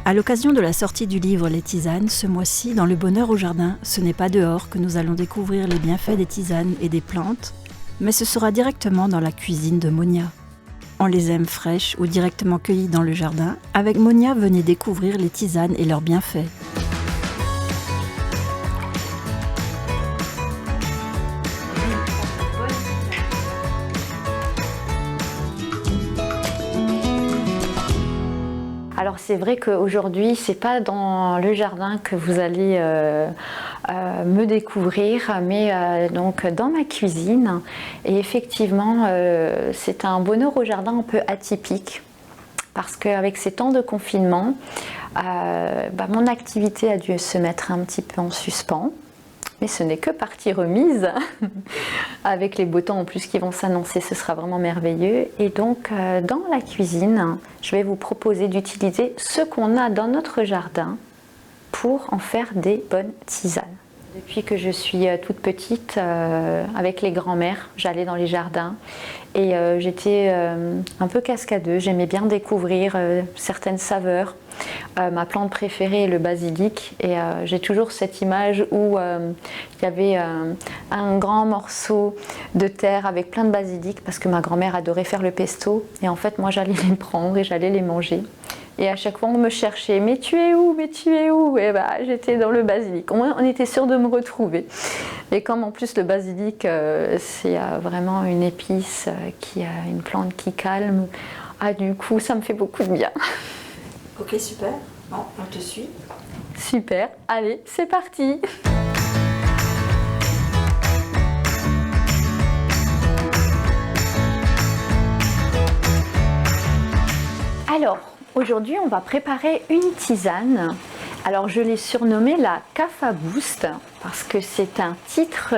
À l'occasion de la sortie du livre Les tisanes, ce mois-ci, dans Le Bonheur au Jardin, ce n'est pas dehors que nous allons découvrir les bienfaits des tisanes et des plantes, mais ce sera directement dans la cuisine de Monia. On les aime fraîches ou directement cueillies dans le jardin. Avec Monia, venez découvrir les tisanes et leurs bienfaits. Alors c'est vrai qu'aujourd'hui, c'est pas dans le jardin que vous allez me découvrir, mais donc dans ma cuisine. Et effectivement, c'est un bonheur au jardin un peu atypique, parce qu'avec ces temps de confinement, mon activité a dû se mettre un petit peu en suspens. Mais ce n'est que partie remise. Avec les beaux temps en plus qui vont s'annoncer, ce sera vraiment merveilleux. Et donc, dans la cuisine, je vais vous proposer d'utiliser ce qu'on a dans notre jardin pour en faire des bonnes tisanes. Depuis que je suis toute petite, avec les grands-mères, j'allais dans les jardins et j'étais un peu cascadeuse. J'aimais bien découvrir certaines saveurs. Ma plante préférée est le basilic et j'ai toujours cette image où il y avait un grand morceau de terre avec plein de basilic parce que ma grand-mère adorait faire le pesto et en fait moi j'allais les prendre et j'allais les manger. Et à chaque fois, on me cherchait, mais tu es où? Mais tu es où? Et j'étais dans le basilic. On était sûr de me retrouver. Et comme en plus le basilic, c'est vraiment une épice qui a une plante qui calme, du coup, ça me fait beaucoup de bien. Ok, super. Bon, on te suit. Super. Allez, c'est parti. Alors, aujourd'hui, on va préparer une tisane. Alors, je l'ai surnommée la Kapha Boost parce que c'est un titre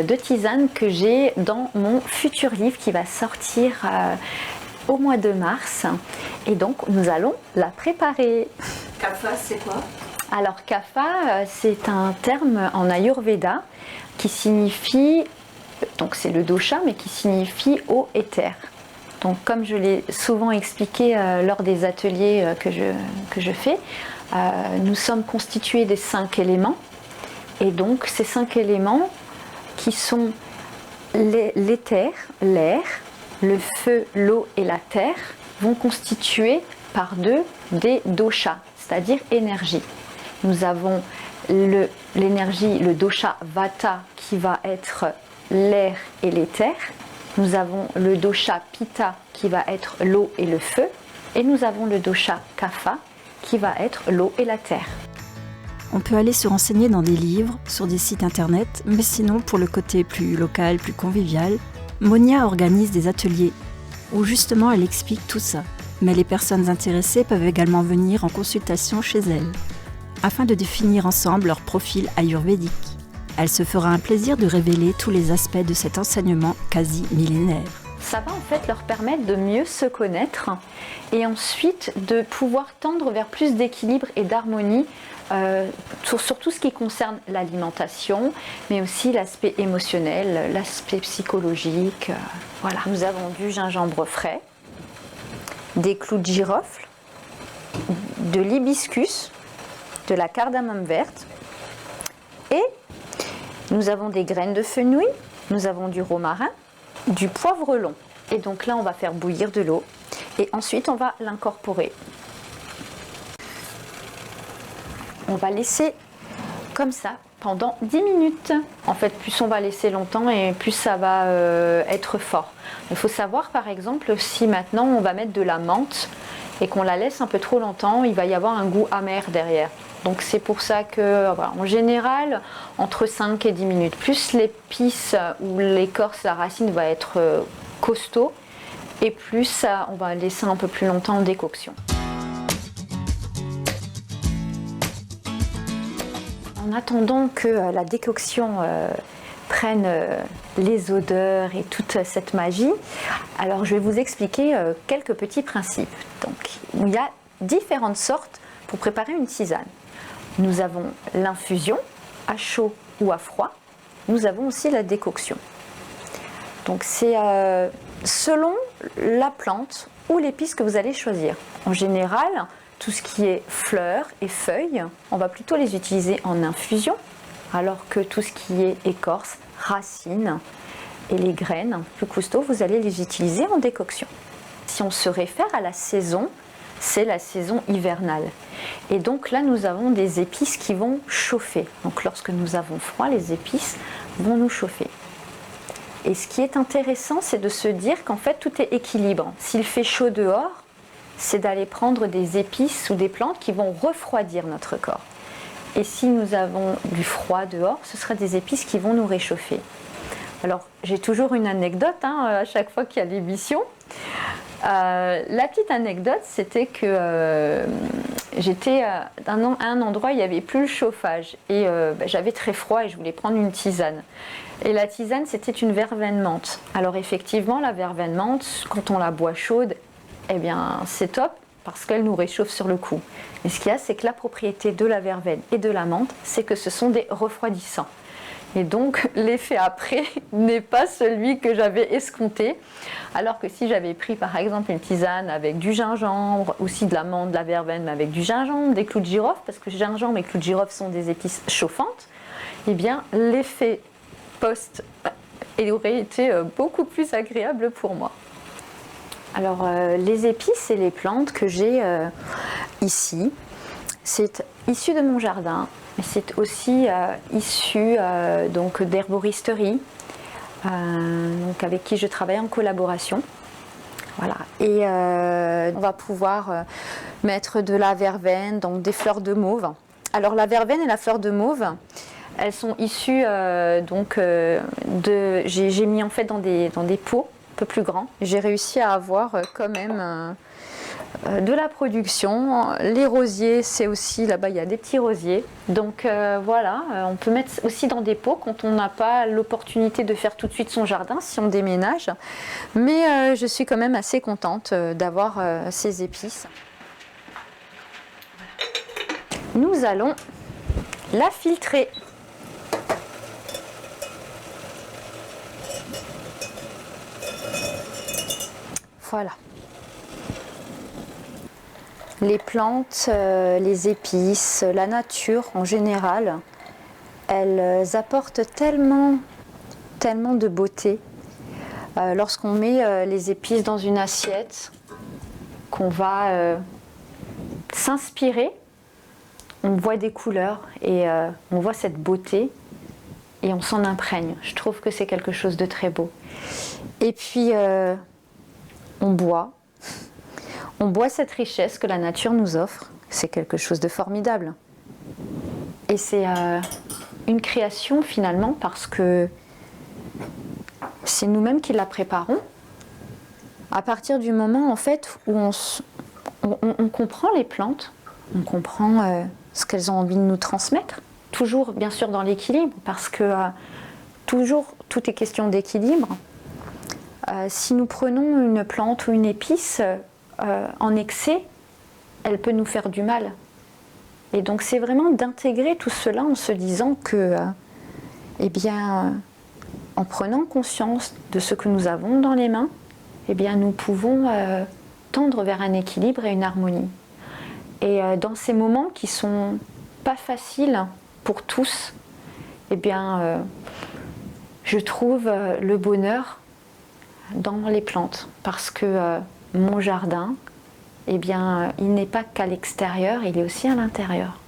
de tisane que j'ai dans mon futur livre qui va sortir au mois de mars. Et donc, nous allons la préparer. Kapha, c'est quoi? Alors, Kapha, c'est un terme en Ayurveda qui signifie, donc c'est le dosha, mais qui signifie eau et terre. Donc, comme je l'ai souvent expliqué lors des ateliers que je fais, nous sommes constitués des 5 éléments. Et donc, ces 5 éléments qui sont l'éther, l'air, le feu, l'eau et la terre vont constituer par deux des doshas, c'est-à-dire énergie. Nous avons l'énergie, le dosha vata qui va être l'air et l'éther. Nous avons le dosha pitta qui va être l'eau et le feu. Et nous avons le dosha kapha qui va être l'eau et la terre. On peut aller se renseigner dans des livres, sur des sites internet, mais sinon pour le côté plus local, plus convivial, Monia organise des ateliers où justement elle explique tout ça. Mais les personnes intéressées peuvent également venir en consultation chez elle, afin de définir ensemble leur profil ayurvédique. Elle se fera un plaisir de révéler tous les aspects de cet enseignement quasi millénaire. Ça va en fait leur permettre de mieux se connaître et ensuite de pouvoir tendre vers plus d'équilibre et d'harmonie sur tout ce qui concerne l'alimentation, mais aussi l'aspect émotionnel, l'aspect psychologique. Voilà. Nous avons du gingembre frais, des clous de girofle, de l'hibiscus, de la cardamome verte et nous avons des graines de fenouil, nous avons du romarin, du poivre long. Et donc là, on va faire bouillir de l'eau et ensuite on va l'incorporer. On va laisser comme ça pendant 10 minutes. En fait, plus on va laisser longtemps et plus ça va être fort. Il faut savoir par exemple, si maintenant on va mettre de la menthe et qu'on la laisse un peu trop longtemps, il va y avoir un goût amer derrière. Donc c'est pour ça que, voilà, en général, entre 5 et 10 minutes. Plus l'épice ou l'écorce, la racine va être costaud, et plus on va laisser un peu plus longtemps en décoction. En attendant que la décoction prenne les odeurs et toute cette magie, alors je vais vous expliquer quelques petits principes. Donc, il y a différentes sortes pour préparer une tisane. Nous avons l'infusion à chaud ou à froid. Nous avons aussi la décoction. Donc c'est selon la plante ou l'épice que vous allez choisir. En général, tout ce qui est fleurs et feuilles, on va plutôt les utiliser en infusion, alors que tout ce qui est écorce, racines et les graines plus costauds, vous allez les utiliser en décoction. Si on se réfère à la saison, c'est la saison hivernale. Et donc là, nous avons des épices qui vont chauffer. Donc lorsque nous avons froid, les épices vont nous chauffer. Et ce qui est intéressant, c'est de se dire qu'en fait, tout est équilibre. S'il fait chaud dehors, c'est d'aller prendre des épices ou des plantes qui vont refroidir notre corps. Et si nous avons du froid dehors, ce sera des épices qui vont nous réchauffer. Alors, j'ai toujours une anecdote à chaque fois qu'il y a l'émission. La petite anecdote, c'était que j'étais à un endroit où il n'y avait plus le chauffage et j'avais très froid et je voulais prendre une tisane. Et la tisane, c'était une verveine menthe. Alors effectivement, la verveine menthe, quand on la boit chaude, eh bien c'est top parce qu'elle nous réchauffe sur le coup. Mais ce qu'il y a, c'est que la propriété de la verveine et de la menthe, c'est que ce sont des refroidissants. Et donc l'effet après n'est pas celui que j'avais escompté. Alors que si j'avais pris par exemple une tisane avec du gingembre, aussi de la menthe, de la verveine, mais avec du gingembre, des clous de girofle, parce que gingembre et clous de girofle sont des épices chauffantes, eh bien l'effet post aurait été beaucoup plus agréable pour moi. Alors les épices et les plantes que j'ai ici, c'est issu de mon jardin. C'est aussi issu donc d'herboristerie, donc avec qui je travaille en collaboration. Voilà. Et on va pouvoir mettre de la verveine, donc des fleurs de mauve. Alors la verveine et la fleur de mauve, elles sont issues j'ai mis en fait dans des pots un peu plus grands. J'ai réussi à avoir quand même de la production. Les rosiers, c'est aussi là-bas, il y a des petits rosiers. Donc voilà, on peut mettre aussi dans des pots quand on n'a pas l'opportunité de faire tout de suite son jardin, si on déménage. Mais je suis quand même assez contente d'avoir ces épices. Nous allons la filtrer. Voilà. Les plantes, les épices, la nature en général, elles apportent tellement de beauté. Lorsqu'on met les épices dans une assiette, qu'on va s'inspirer, on voit des couleurs et on voit cette beauté et on s'en imprègne. Je trouve que c'est quelque chose de très beau. Et puis, on boit cette richesse que la nature nous offre. C'est quelque chose de formidable. Et c'est une création finalement parce que c'est nous-mêmes qui la préparons. À partir du moment en fait où on comprend les plantes, on comprend ce qu'elles ont envie de nous transmettre. Toujours bien sûr dans l'équilibre parce que toujours tout est question d'équilibre. Si nous prenons une plante ou une épice en excès, elle peut nous faire du mal. Et donc c'est vraiment d'intégrer tout cela en se disant que, en prenant conscience de ce que nous avons dans les mains, nous pouvons tendre vers un équilibre et une harmonie. Et dans ces moments qui sont pas faciles pour tous, je trouve le bonheur dans les plantes parce que mon jardin, il n'est pas qu'à l'extérieur, il est aussi à l'intérieur.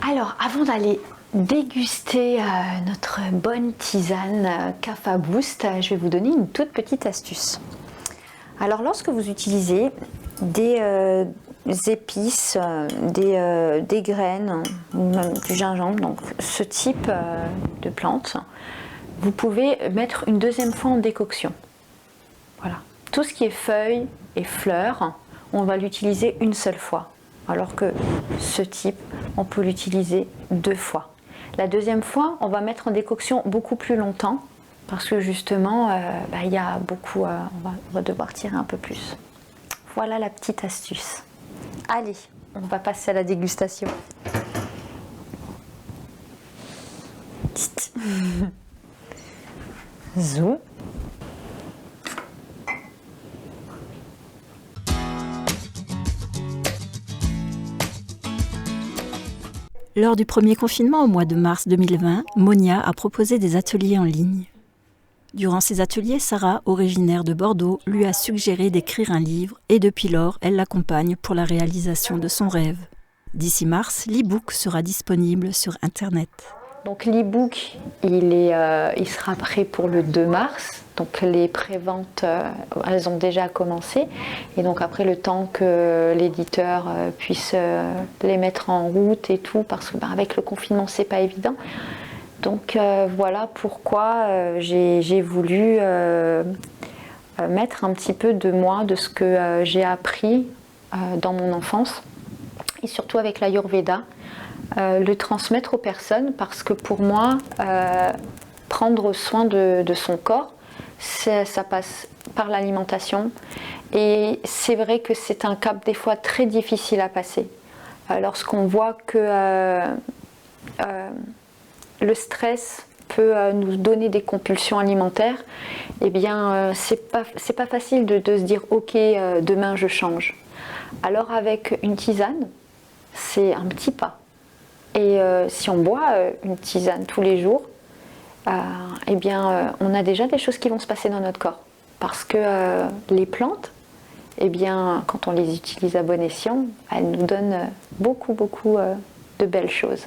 Alors, avant d'aller déguster notre bonne tisane Kapha Boost, je vais vous donner une toute petite astuce. Alors, lorsque vous utilisez des épices, des graines, ou même du gingembre, donc ce type de plante, vous pouvez mettre une deuxième fois en décoction. Voilà. Tout ce qui est feuilles et fleurs, on va l'utiliser une seule fois. Alors que ce type, on peut l'utiliser 2 fois. La deuxième fois, on va mettre en décoction beaucoup plus longtemps parce que justement, il y a beaucoup, on va devoir tirer un peu plus. Voilà la petite astuce. Allez, on va passer à la dégustation. Zou. Lors du premier confinement au mois de mars 2020, Monia a proposé des ateliers en ligne. Durant ces ateliers, Sarah, originaire de Bordeaux, lui a suggéré d'écrire un livre et depuis lors, elle l'accompagne pour la réalisation de son rêve. D'ici mars, l'e-book sera disponible sur Internet. Donc l'e-book, il sera prêt pour le 2 mars. Donc les préventes, elles ont déjà commencé. Et donc après, le temps que l'éditeur puisse les mettre en route et tout, parce que avec le confinement, c'est pas évident. Donc voilà pourquoi j'ai voulu mettre un petit peu de moi, de ce que j'ai appris dans mon enfance, et surtout avec l'Ayurveda. Le transmettre aux personnes parce que pour moi, prendre soin de son corps, ça passe par l'alimentation et c'est vrai que c'est un cap des fois très difficile à passer. Lorsqu'on voit que le stress peut nous donner des compulsions alimentaires, eh bien c'est pas facile de se dire ok, demain je change. Alors avec une tisane, c'est un petit pas. Et si on boit une tisane tous les jours, eh bien, on a déjà des choses qui vont se passer dans notre corps. Parce que les plantes, eh bien, quand on les utilise à bon escient, elles nous donnent beaucoup de belles choses.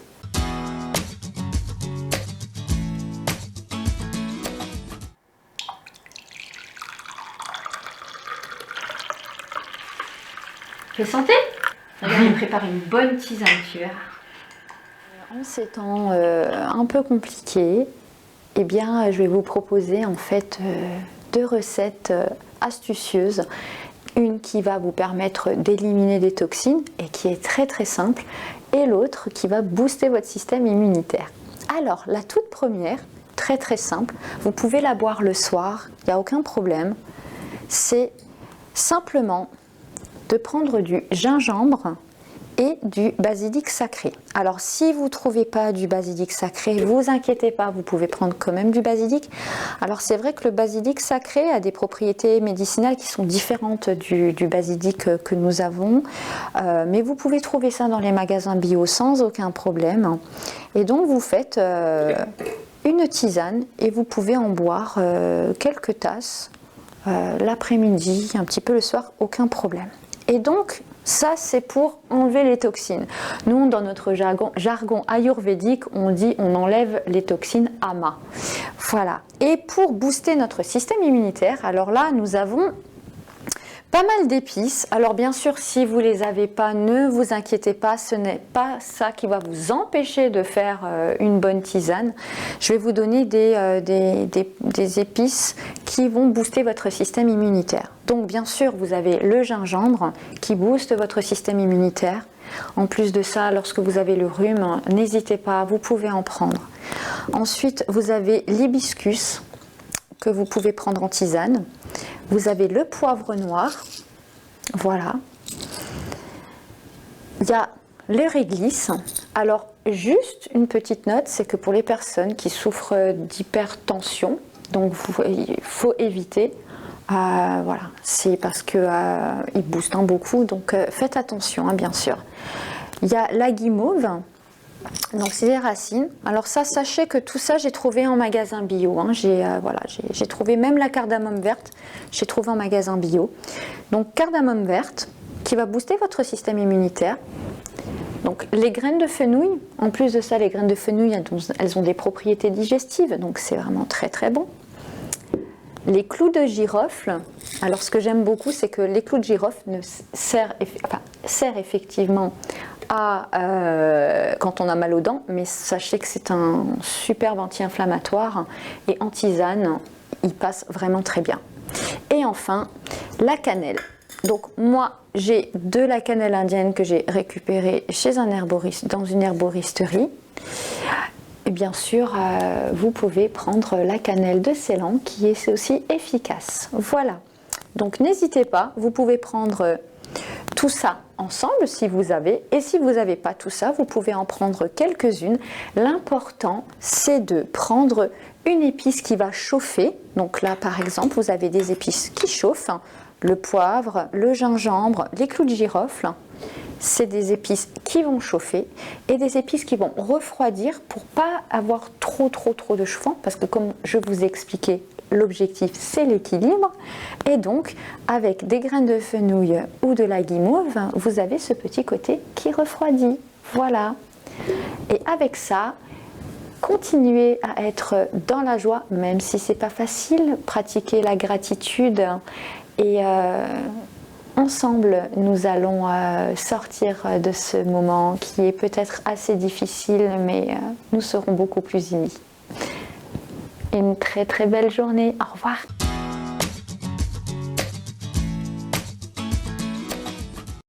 Fais santé. Regarde, j'ai préparé une bonne tisane, tu verras. En ces temps un peu compliqués, eh bien, je vais vous proposer en fait 2 recettes astucieuses. Une qui va vous permettre d'éliminer des toxines et qui est très très simple, et l'autre qui va booster votre système immunitaire. Alors, la toute première, très très simple, vous pouvez la boire le soir, il n'y a aucun problème. C'est simplement de prendre du gingembre et du basilic sacré. Alors si vous ne trouvez pas du basilic sacré, vous inquiétez pas, vous pouvez prendre quand même du basilic. Alors c'est vrai que le basilic sacré a des propriétés médicinales qui sont différentes du basilic que nous avons, mais vous pouvez trouver ça dans les magasins bio sans aucun problème. Et donc vous faites une tisane et vous pouvez en boire quelques tasses l'après-midi, un petit peu le soir, aucun problème. Et donc, ça, c'est pour enlever les toxines. Nous, dans notre jargon ayurvédique, on dit on enlève les toxines ama. Voilà. Et pour booster notre système immunitaire, alors là, nous avons pas mal d'épices. Alors bien sûr, si vous ne les avez pas, ne vous inquiétez pas, ce n'est pas ça qui va vous empêcher de faire une bonne tisane. Je vais vous donner des épices qui vont booster votre système immunitaire. Donc bien sûr, vous avez le gingembre qui booste votre système immunitaire. En plus de ça, lorsque vous avez le rhume, n'hésitez pas, vous pouvez en prendre. Ensuite, vous avez l'hibiscus que vous pouvez prendre en tisane. Vous avez le poivre noir, voilà. Il y a le réglisse. Alors, juste une petite note, c'est que pour les personnes qui souffrent d'hypertension, donc il faut éviter, voilà, c'est parce que il booste beaucoup, donc faites attention, hein, bien sûr. Il y a la guimauve. Donc c'est des racines. Alors ça, sachez que tout ça j'ai trouvé en magasin bio, hein. J'ai trouvé même la cardamome verte, j'ai trouvé en magasin bio. Donc cardamome verte qui va booster votre système immunitaire. Donc les graines de fenouil, en plus de ça, les graines de fenouil, elles ont des propriétés digestives, donc c'est vraiment très très bon. Les clous de girofle, alors ce que j'aime beaucoup, c'est que les clous de girofle servent effectivement quand on a mal aux dents, mais sachez que c'est un superbe anti-inflammatoire et en tisane, il passe vraiment très bien. Et enfin, la cannelle. Donc moi, j'ai de la cannelle indienne que j'ai récupérée chez un herboriste, dans une herboristerie. Et bien sûr, vous pouvez prendre la cannelle de Ceylan qui est aussi efficace. Voilà. Donc n'hésitez pas, vous pouvez prendre tout ça ensemble si vous avez, et si vous n'avez pas tout ça, vous pouvez en prendre quelques-unes. L'important, c'est de prendre une épice qui va chauffer. Donc là, par exemple, vous avez des épices qui chauffent, le poivre, le gingembre, les clous de girofle, c'est des épices qui vont chauffer et des épices qui vont refroidir pour pas avoir trop de chauffant, parce que comme je vous ai expliqué, l'objectif c'est l'équilibre. Et donc avec des graines de fenouil ou de la guimauve, vous avez ce petit côté qui refroidit. Voilà. Et avec ça, continuez à être dans la joie, même si c'est pas facile. Pratiquer la gratitude et ensemble, nous allons sortir de ce moment qui est peut-être assez difficile, mais nous serons beaucoup plus unis. Une très belle journée. Au revoir.